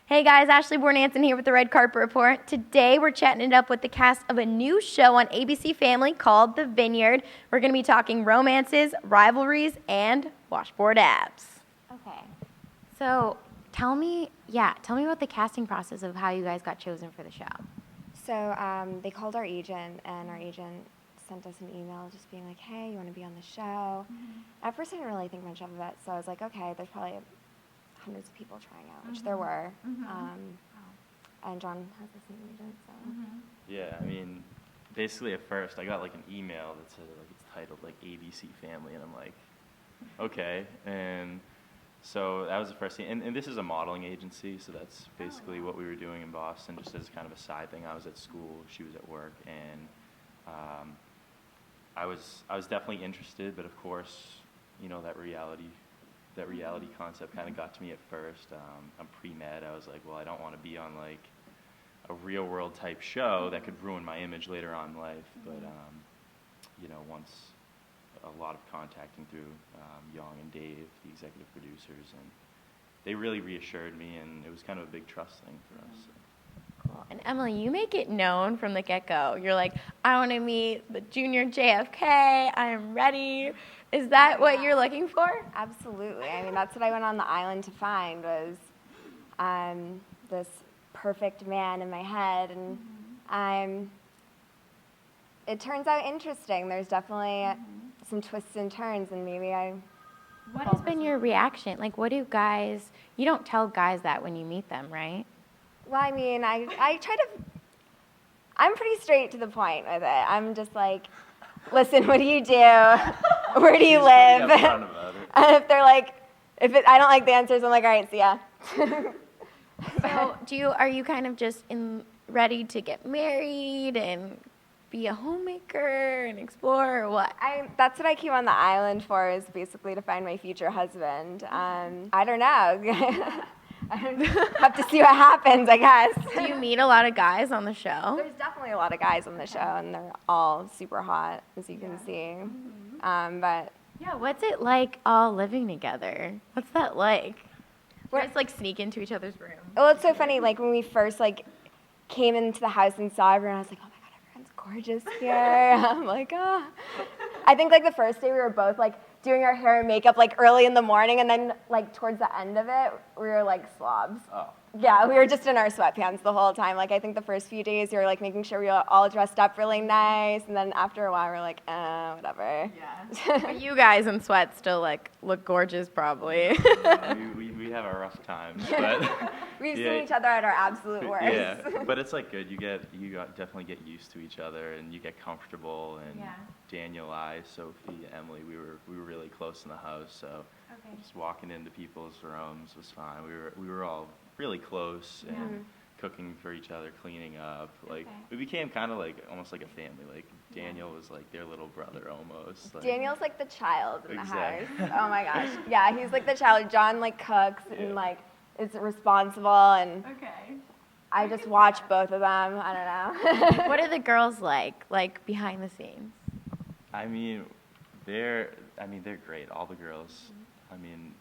Hey guys, Ashley Bornancin here with the Red Carpet Report. Today we're chatting it up with the cast of a new show on ABC Family called The Vineyard. We're going to be talking romances, rivalries, and washboard abs. Okay, so tell me about the casting process of how you guys got chosen for the show. So they called our agent, and our agent sent us an email just being like, hey, you want to be on the show? At first I didn't really think much of it, so I was like, okay, there's probably hundreds of people trying out, which there were. And John has the same agent, so. Yeah, I mean, basically at first I got like an email that said like it's titled like ABC Family, and I'm like, okay. And so that was the first thing. And this is a modeling agency, so that's basically what we were doing in Boston, just as kind of a side thing. I was at school, she was at work, and I was definitely interested, but of course, you know, that reality concept kind of got to me at first. I'm pre-med. I was like, well, I don't want to be on like a real world type show that could ruin my image later on in life. But you know, once a lot of contacting through Young and Dave, the executive producers, and they really reassured me, and it was kind of a big trust thing for us. So. Cool. And Emily, you make it known from the get-go. You're like, I want to meet the junior JFK. I am ready. Is that what you're looking for? Absolutely. I mean, that's what I went on the island to find, was this perfect man in my head. And it turns out interesting. There's definitely some twists and turns, and maybe What has been your reaction? Like, what do guys, you don't tell guys that when you meet them, right? Well, I mean, I try to, I'm pretty straight to the point with it. I'm just like, listen, what do you do? Where do you live? And if they're like, I don't like the answers, I'm like, all right, see ya. So are you kind of just ready to get married and be a homemaker and explore, or what? That's what I came on the island for, is basically to find my future husband. I don't know. I have to see what happens, I guess. Do you meet a lot of guys on the show? There's definitely a lot of guys on the show, and they're all super hot, as you can see. But Yeah, what's it like all living together? What's that like? You guys like sneak into each other's room. well, it's so funny. Like when we first came into the house and saw everyone, I was like, oh my god, everyone's gorgeous here. I'm like, oh. I think like the first day we were both like doing our hair and makeup like early in the morning, and then like towards the end of it, we were like slobs. Oh. Yeah, we were just in our sweatpants the whole time. Like I think the first few days we were like making sure we were all dressed up really nice, and then after a while we were like, whatever. Yeah. But you guys in sweats still like look gorgeous, probably. we have our rough times, but We've seen each other at our absolute worst. Yeah, but it's like good. You definitely get used to each other, and you get comfortable. And Daniel, Sophie, Emily, we were really close in the house, so just walking into people's rooms was fine. We were all really close and cooking for each other, cleaning up. Like we became kind of like almost like a family. Like Daniel was like their little brother almost. Like, Daniel's like the child in the house. Oh my gosh. Yeah, he's like the child. John like cooks and like is responsible, and I just watch both of them. I don't know. What are the girls like behind the scenes? I mean, they're great. All the girls. I mean,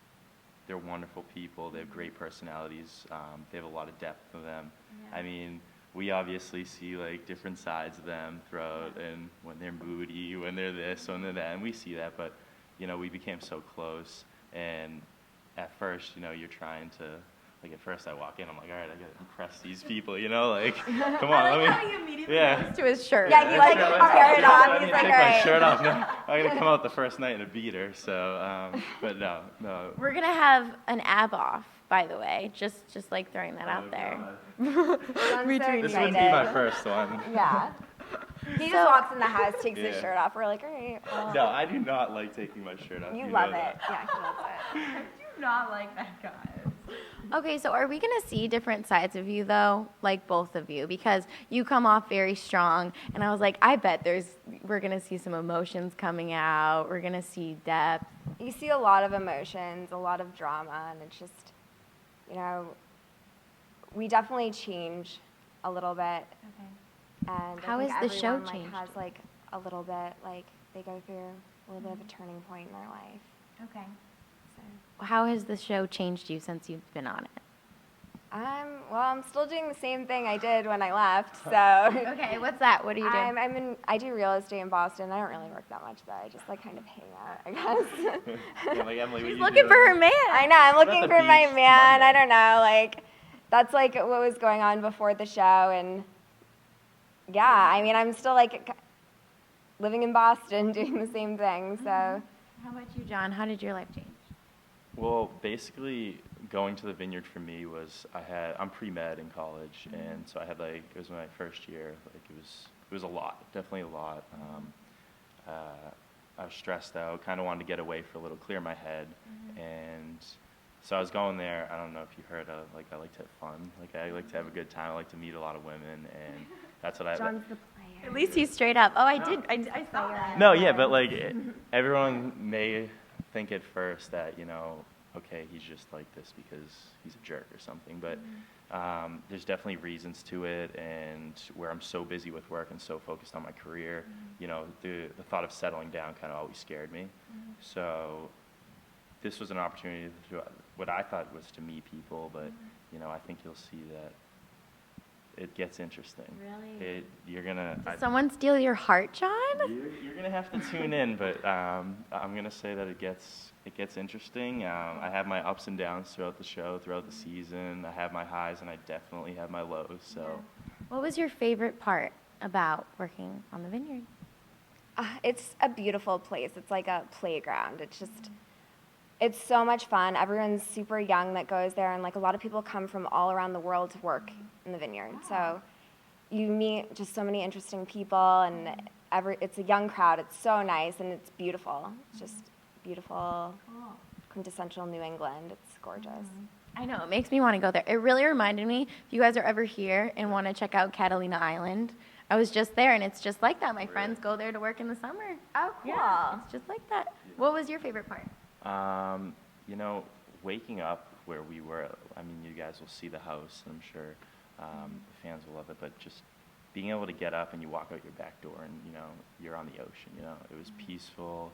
they're wonderful people. They have great personalities. They have a lot of depth to them. I mean, we obviously see like different sides of them throughout, and when they're moody, when they're this, when they're that, and we see that. But you know, we became so close, and at first, you know, you're trying to. Like at first I walk in, I'm like, all right, I gotta impress these people, you know, like, come on, let me. How he immediately goes to his shirt. Yeah, he like tear it off. He's like, all right. Take my shirt off now. I gotta come out the first night in a beater, so, but no. We're gonna have an ab off, by the way, just like throwing that out there. This wouldn't be my first one. Yeah. He just walks in the house, takes his shirt off. We're like, all right. Well. No, I do not like taking my shirt off. You love it. Yeah, he loves it. I do not like that, guys. Okay, so are we going to see different sides of you, though, like both of you? Because you come off very strong, and I was like, I bet we're going to see some emotions coming out. We're going to see depth. You see a lot of emotions, a lot of drama, and it's just, you know, we definitely change a little bit. Okay. And how has the show changed? Has like a little bit, like they go through a little bit of a turning point in their life. Okay. So. How has the show changed you since you've been on it? I'm still doing the same thing I did when I left, so. Okay, what's that? What do you do? I do real estate in Boston. I don't really work that much, though. I just, like, kind of hang out, I guess. Yeah, like, Emily, what She's you looking do? for her man. I know, I'm looking the for my beach man. Monday. I don't know, like, that's, like, what was going on before the show, and, yeah, I mean, I'm still, like, living in Boston, doing the same thing, so. How about you, John? How did your life change? Well, basically, going to the Vineyard for me was I'm pre-med in college, and so I had it was my first year. Like it was a lot, definitely a lot. I was stressed out, kind of wanted to get away for a little, clear my head, and so I was going there. I don't know if you heard of I like to have fun. Like I like to have a good time. I like to meet a lot of women, and that's what John's the player. At least he's straight up. Oh, I did. I saw that. No, yeah, but everyone may think at first that, okay, he's just like this because he's a jerk or something, but there's definitely reasons to it, and where I'm so busy with work and so focused on my career, the thought of settling down kind of always scared me. So this was an opportunity to what I thought was to meet people, but I think you'll see that it gets interesting. Really? You're gonna. Did someone steal your heart, John? You're gonna have to tune in, but I'm gonna say that it gets interesting. I have my ups and downs throughout the show, throughout the season. I have my highs, and I definitely have my lows. So, What was your favorite part about working on the Vineyard? It's a beautiful place. It's like a playground. It's so much fun. Everyone's super young that goes there, and a lot of people come from all around the world to work in the Vineyard. So you meet just so many interesting people, and it's a young crowd. It's so nice, and it's beautiful. It's just beautiful, quintessential New England. It's gorgeous. I know, it makes me want to go there. It really reminded me, if you guys are ever here and want to check out Catalina Island, I was just there, and it's just like that. My friends go there to work in the summer. Oh, cool. Yeah, it's just like that. What was your favorite part? Waking up where we were, I mean, you guys will see the house, and I'm sure the fans will love it, but just being able to get up and you walk out your back door and, you're on the ocean, it was peaceful.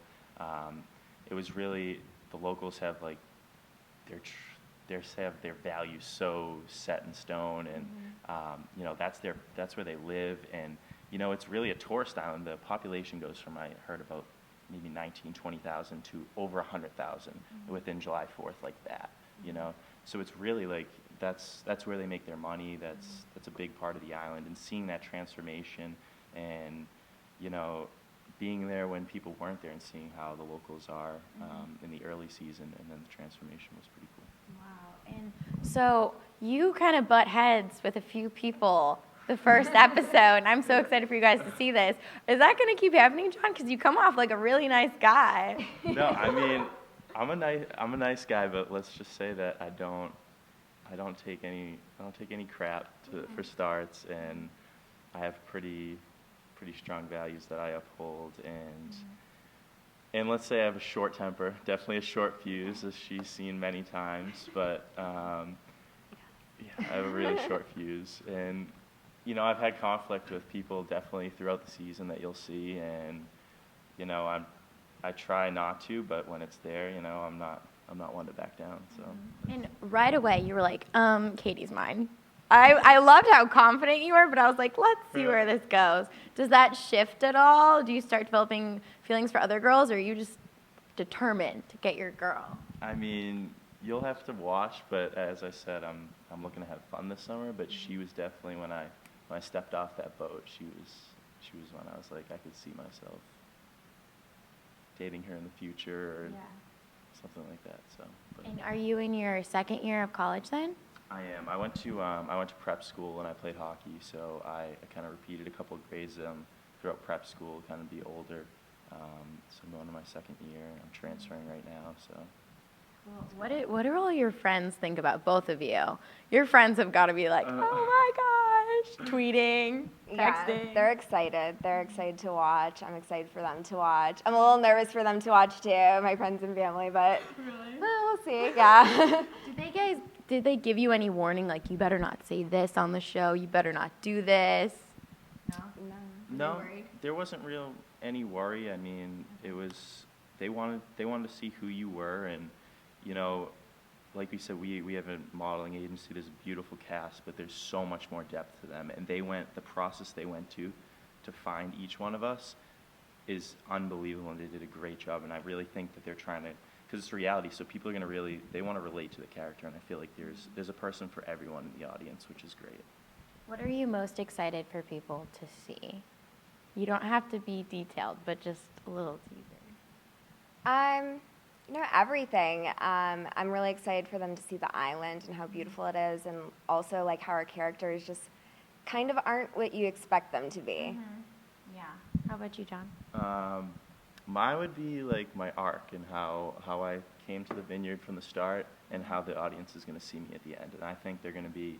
It was really, the locals have their values so set in stone, and, that's where they live, and, it's really a tourist island. The population goes from, I heard about, maybe 19, 20,000 to over 100,000 within July 4th, like that, So it's really that's where they make their money. That's a big part of the island, and seeing that transformation, and being there when people weren't there, and seeing how the locals are in the early season, and then the transformation was pretty cool. Wow. And so you kind of butt heads with a few people the first episode, and I'm so excited for you guys to see this. Is that going to keep happening, John? Because you come off like a really nice guy. No, I mean, I'm a nice guy, but let's just say that I don't take any crap for starts, and I have pretty strong values that I uphold, and let's say I have a short temper, definitely a short fuse, as she's seen many times, but I have a really short fuse, and I've had conflict with people definitely throughout the season that you'll see, and I try not to, but when it's there, I'm not one to back down. So. And right away you were like, Katie's mine. I loved how confident you were, but I was like, let's see where this goes. Does that shift at all? Do you start developing feelings for other girls, or are you just determined to get your girl? I mean, you'll have to watch, but as I said, I'm looking to have fun this summer. But she was definitely, when I stepped off that boat, she was when I was like, I could see myself dating her in the future, or something like that. So. And are you in your second year of college then? I am. I went to prep school and I played hockey, so I kind of repeated a couple of grades throughout prep school, kind of be older. So I'm going to my second year. I'm transferring right now, so. Well, what do all your friends think about both of you? Your friends have got to be like, oh my gosh, tweeting, texting. Yeah, they're excited. They're excited to watch. I'm excited for them to watch. I'm a little nervous for them to watch too, my friends and family, but we'll see. Yeah. Did they give you any warning, like you better not say this on the show, you better not do this? No, there wasn't any worry. I mean, it was they wanted to see who you were, and like we said, we have a modeling agency. There's a beautiful cast, but there's so much more depth to them. And the process they went to find each one of us is unbelievable, and they did a great job. And I really think that they're trying to, because it's reality, so people are going to they want to relate to the character. And I feel like there's a person for everyone in the audience, which is great. What are you most excited for people to see? You don't have to be detailed, but just a little teaser. Everything. I'm really excited for them to see the island and how beautiful it is, and also like how our characters just kind of aren't what you expect them to be. Mm-hmm. Yeah. How about you, John? Mine would be like my arc and how I came to the Vineyard from the start and how the audience is going to see me at the end. And I think they're going to be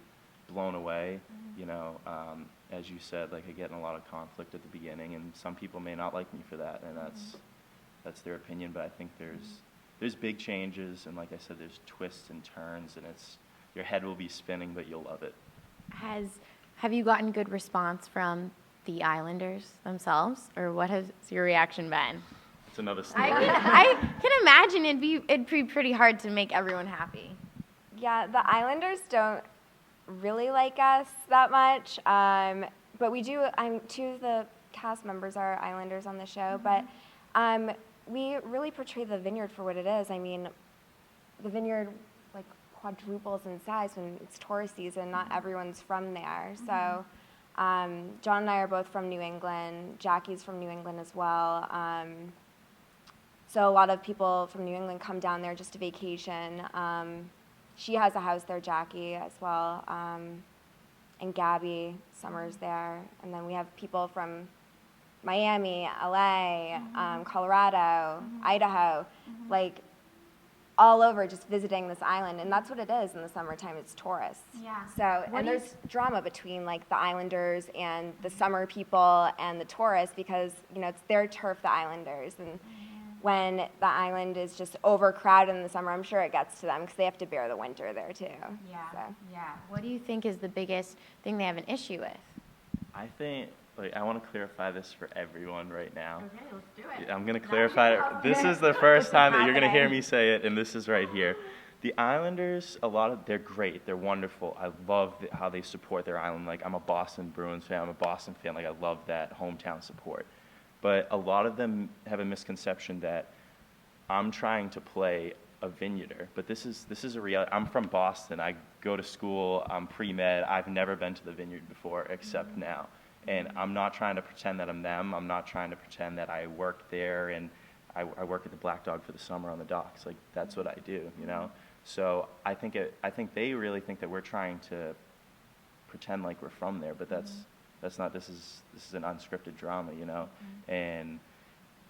blown away. Mm-hmm. As you said, like I get in a lot of conflict at the beginning, and some people may not like me for that, and that's their opinion. But I think there's big changes, and like I said, there's twists and turns, and your head will be spinning, but you'll love it. Have you gotten good response from the Islanders themselves, or what has your reaction been? It's another story. I can imagine it'd be pretty hard to make everyone happy. Yeah, the Islanders don't really like us that much, but we do. Two of the cast members are Islanders on the show, but we really portray the Vineyard for what it is. I mean, the Vineyard like quadruples in size when it's tourist season. Not everyone's from there, so. John and I are both from New England. Jackie's from New England as well. So a lot of people from New England come down there just to vacation. She has a house there, Jackie, as well. And Gabby Summers there. And then we have people from Miami, LA, Colorado, Idaho, like all over just visiting this island. And that's what it is in the summertime, it's tourists. Yeah. So, and there's drama between like the Islanders and the summer people and the tourists because, it's their turf, the Islanders. And when the island is just overcrowded in the summer, I'm sure it gets to them because they have to bear the winter there too. Yeah. So. Yeah. What do you think is the biggest thing they have an issue with? I think, I want to clarify this for everyone right now. Okay, let's do it. I'm going to clarify it. This is the first time that you're going to hear me say it, and this is right here. The Islanders, they're great. They're wonderful. I love how they support their island. Like, I'm a Boston Bruins fan. I'm a Boston fan. Like, I love that hometown support. But a lot of them have a misconception that I'm trying to play a Vineyarder. But this is a reality. I'm from Boston. I go to school. I'm pre-med. I've never been to the Vineyard before except now. And I'm not trying to pretend that I'm them. I'm not trying to pretend that I work there and I work at the Black Dog for the summer on the docks. Like, that's what I do, So I think they really think that we're trying to pretend like we're from there, but that's not. This is an unscripted drama, And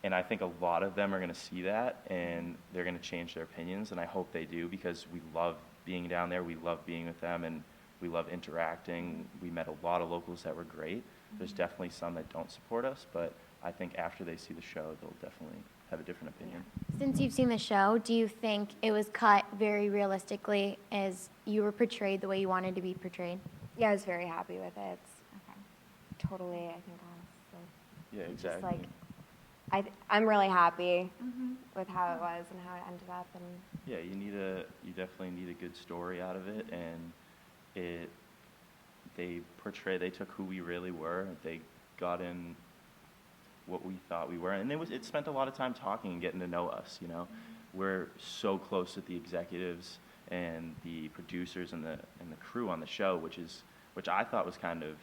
I think a lot of them are going to see that and they're going to change their opinions, and I hope they do because we love being down there. We love being with them, and we love interacting. We met a lot of locals that were great. There's definitely some that don't support us, but I think after they see the show, they'll definitely have a different opinion. Since you've seen the show, do you think it was cut very realistically as you were portrayed the way you wanted to be portrayed? Yeah, I was very happy with it. It's totally, I think, honestly. Yeah, exactly. Just like, I'm really happy with how it was and how it ended up. And yeah, you definitely need a good story out of it, and they took who we really were. They got in what we thought we were, and it spent a lot of time talking and getting to know us. We're so close with the executives and the producers and the crew on the show, which I thought was kind of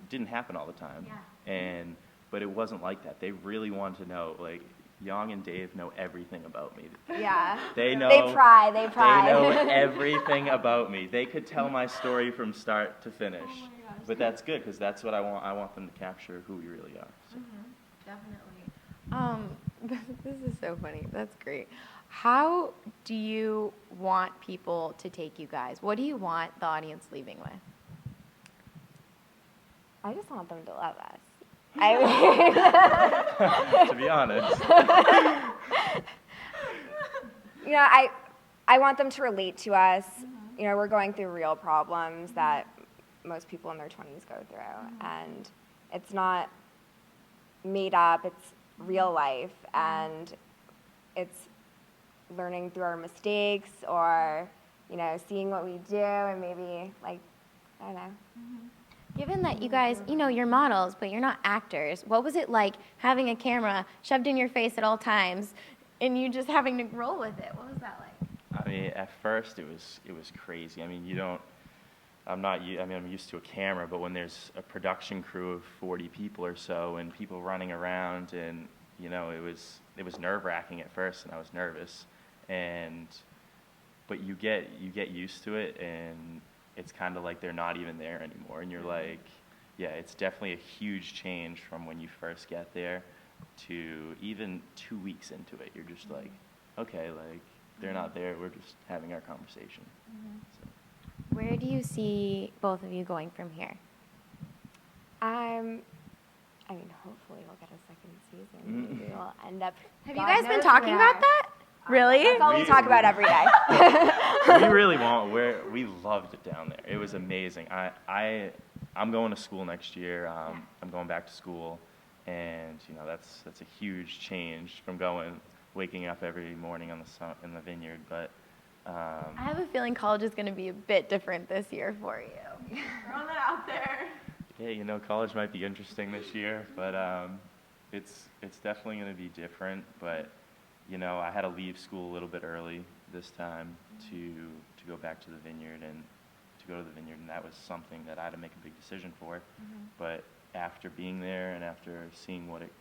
didn't happen all the time. Yeah. But it wasn't like that. They really wanted to know, like, Young and Dave know everything about me. yeah, They know. They pry. They know everything about me. They could tell my story from start to finish. Oh my gosh. But that's good because that's what I want. I want them to capture who we really are. So. Definitely. This is so funny. That's great. How do you want people to take you guys? What do you want the audience leaving with? I just want them to love us. To be honest. I want them to relate to us. We're going through real problems that most people in their 20s go through. And it's not made up, it's real life. And it's learning through our mistakes or, you know, seeing what we do and maybe like, I don't know. Given that you guys, you know, you're models, but you're not actors, what was it like having a camera shoved in your face at all times and you just having to roll with it? What was that like? I mean, at first it was crazy. I mean, I'm used to a camera, but when there's a production crew of 40 people or so and people running around, and you know, it was nerve-wracking at first, and I was nervous, but you get used to it, and it's kind of like they're not even there anymore, and you're like, yeah, it's definitely a huge change from when you first get there to even 2 weeks into it. You're just like, okay, like they're not there, we're just having our conversation. So. Where do you see both of you going from here? I mean, hopefully we'll get a second season. Maybe we'll end up. Have you guys been talking about that? Really? That's all we talk about every day. We really won't. We loved it down there. It was amazing. I'm going to school next year. I'm going back to school, and you know that's a huge change from waking up every morning in the Vineyard. But I have a feeling college is going to be a bit different this year for you. Throwing that out there. yeah, you know, college might be interesting this year, but it's definitely going to be different. But you know, I had to leave school a little bit early this time to go back to the Vineyard and to go to the Vineyard, and that was something that I had to make a big decision for. But after being there and after seeing what it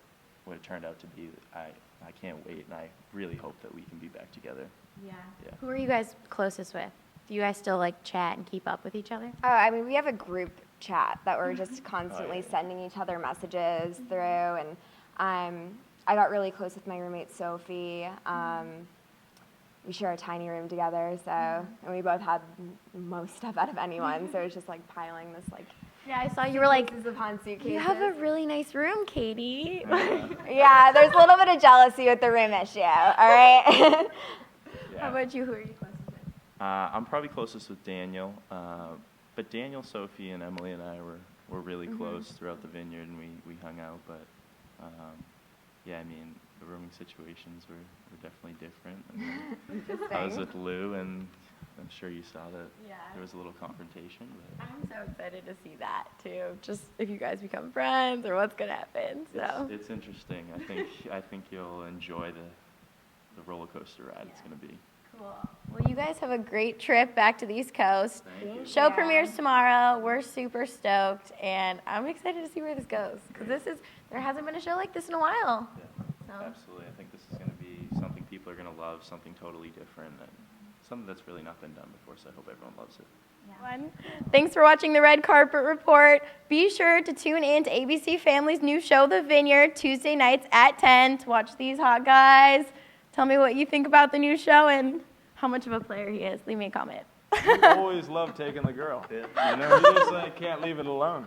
turned out to be, I can't wait, and I really hope that we can be back together. Yeah. Who are you guys closest with? Do you guys still like chat and keep up with each other? Oh, I mean, we have a group chat that we're just constantly sending each other messages through, and I got really close with my roommate Sophie. We share a tiny room together, so and we both had most stuff out of anyone, so it was just like piling this like. Yeah, I saw you were like, suitcases upon suitcases. you have a really nice room, Katie. Yeah, there's a little bit of jealousy with the room issue. All right. How about you? Who are you closest with? I'm probably closest with Daniel, but Daniel, Sophie, and Emily and I were really close throughout the Vineyard, and we hung out. But yeah, I mean, the rooming situations were definitely different. And I was with Lou, and I'm sure you saw that there was a little confrontation. But I'm so excited to see that too. Just if you guys become friends or what's gonna happen. So it's interesting. I think you'll enjoy the roller coaster ride it's going to be. Cool. Well, you guys have a great trip back to the East Coast. Thank you. Show premieres tomorrow. We're super stoked, and I'm excited to see where this goes because there hasn't been a show like this in a while. Yeah, So. absolutely. I think this is going to be something people are going to love, something totally different, and something that's really not been done before, so I hope everyone loves it. Thanks for watching the Red Carpet Report. Be sure to tune in to ABC Family's new show, The Vineyard, Tuesday nights at 10 to watch these hot guys. Tell me what you think about the new show and how much of a player he is. Leave me a comment. You always love taking the girl. You know, you just can't leave it alone.